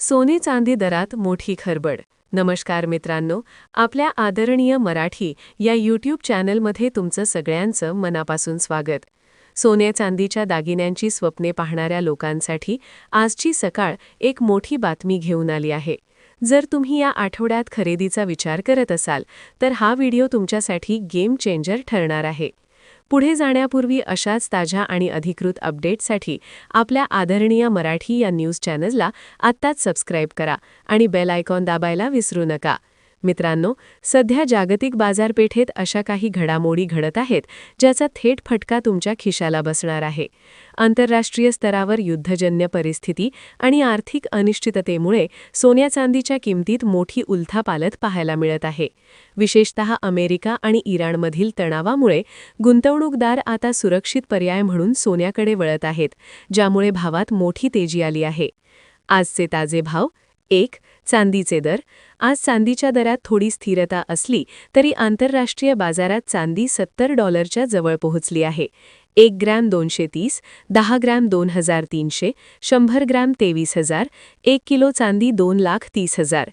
सोने चांदी दरात मोठी खरबड. नमस्कार मित्रांनो, आपल्या आदरणीय मराठी या यूट्यूब चॅनलमध्ये तुमचं सगळ्यांचं मनापासून स्वागत. सोने चांदीच्या दागिन्यांची स्वप्ने पाहणाऱ्या लोकांसाठी आजची सकाळ एक मोठी बातमी घेऊन आली आहे. जर तुम्ही या आठवड्यात खरेदीचा विचार करत असाल तर हा व्हिडिओ तुमच्यासाठी गेम चेंजर ठरणार आहे. पुढे जाण्यापूर्वी अशाच ताज्या आणि अधिकृत अपडेट्ससाठी आपल्या आदरणीय मराठी या न्यूज चॅनलला आत्ताच सबस्क्राईब करा आणि बेल आयकॉन दाबायला विसरू नका. मित्रांनो, सध्या जागतिक बाजारपेठेत अशा काही घडामोडी घडत आहेत ज्याचा थेट फटका तुमच्या खिशाला बसणार आहे. आंतरराष्ट्रीय स्तरावर युद्धजन्य परिस्थिती आणि आर्थिक अनिश्चिततेमुळे सोन्या चांदीच्या किमतीत मोठी उलथापालथ पाहायला मिळत आहे. विशेषतः अमेरिका आणि इराणमधील तणावामुळे गुंतवणूकदार आता सुरक्षित पर्याय म्हणून सोन्याकडे वळत आहेत, ज्यामुळे भावात मोठी तेजी आली आहे. आजचे ताजे भाव. 1. चांदीचे दर. आज चांदीच्या दरात थोडी स्थिरता असली तरी आंतरराष्ट्रीय बाजारात चांदी $70च्या जवळ पोहोचली आहे. 1 ग्रॅम 230, 10 ग्रॅम 2300, 100 ग्रॅम 23,000, 1 किलो चांदी 2,30,000.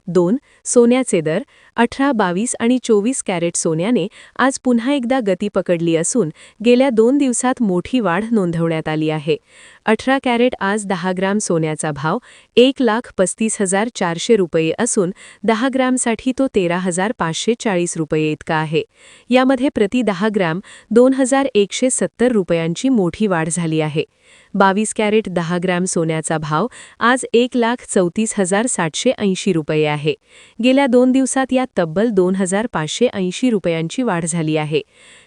2. सोन्याचे दर. 18, 22 आणि 24 कॅरेट सोन्याने आज पुन्हा एकदा गती पकडली असून गेल्या 2 दिवसात मोठी वाढ नोंदवण्यात आली आहे. 18 कॅरेट आज 10 ग्रॅम सोन्याचा भाव ₹1,35,400 असून 10 ग्रॅमसाठी तो ₹13,540 इतका आहे. यामध्ये प्रति 10 ग्रॅम ₹2,170ची मोठी वाढ झाली आहे. 22 कॅरेट 10 ग्रॅम सोन्याचा भाव आज ₹1,34,780 आहे. गेल्या 2 दिवसात यात तब्बल ₹2,580ची वाढ झाली आहे.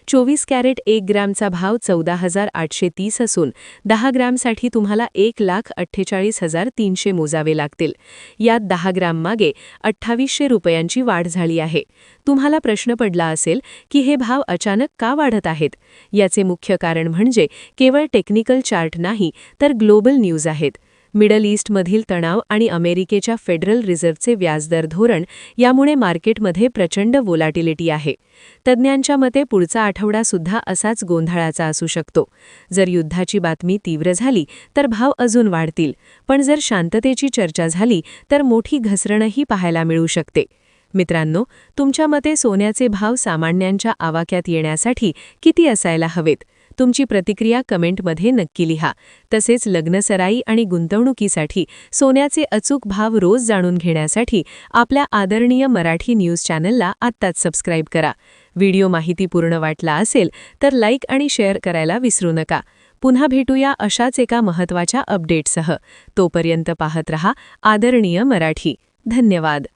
24 कॅरेट 1 ग्रॅमचा भाव 14,830 असून 10 ग्रॅमसाठी तुम्हाला ₹1,48,300 मोजावे लागतील. यात 10 ग्रॅम मागे ₹2,800ची वाढ झाली आहे. तुम्हाला प्रश्न पडला असेल की हे भाव अचानक का वाढत आहेत? याचे मुख्य कारण म्हणजे केवळ टेक्निकल चार्ट नाही तर ग्लोबल न्यूज आहेत. मिडल ईस्टमधील तणाव आणि अमेरिकेच्या फेडरल रिझर्व्हचे व्याजदर धोरण यामुळे मार्केटमध्ये प्रचंड व्होलॅटिलिटी आहे. तज्ज्ञांच्या मते पुढचा आठवडासुद्धा असाच गोंधळाचा असू शकतो. जर युद्धाची बातमी तीव्र झाली तर भाव अजून वाढतील, पण जर शांततेची चर्चा झाली तर मोठी घसरणही पाहायला मिळू शकते. मित्रांनो, तुमच्या मते सोन्याचे भाव सामान्यांच्या आवाक्यात येण्यासाठी किती असायला हवेत? तुमची प्रतिक्रिया कमेंटमध्ये नक्की लिहा. तसेच लग्नसराई आणि गुंतवणुकीसाठी सोन्याचे अचूक भाव रोज जाणून घेण्यासाठी आपल्या आदरणीय मराठी न्यूज चॅनलला आत्ताच सबस्क्राईब करा. व्हिडिओ माहितीपूर्ण वाटला असेल तर लाईक आणि शेअर करायला विसरू नका. पुन्हा भेटूया अशाच एका महत्त्वाच्या अपडेटसह. तोपर्यंत पाहत रहा आदरणीय मराठी. धन्यवाद.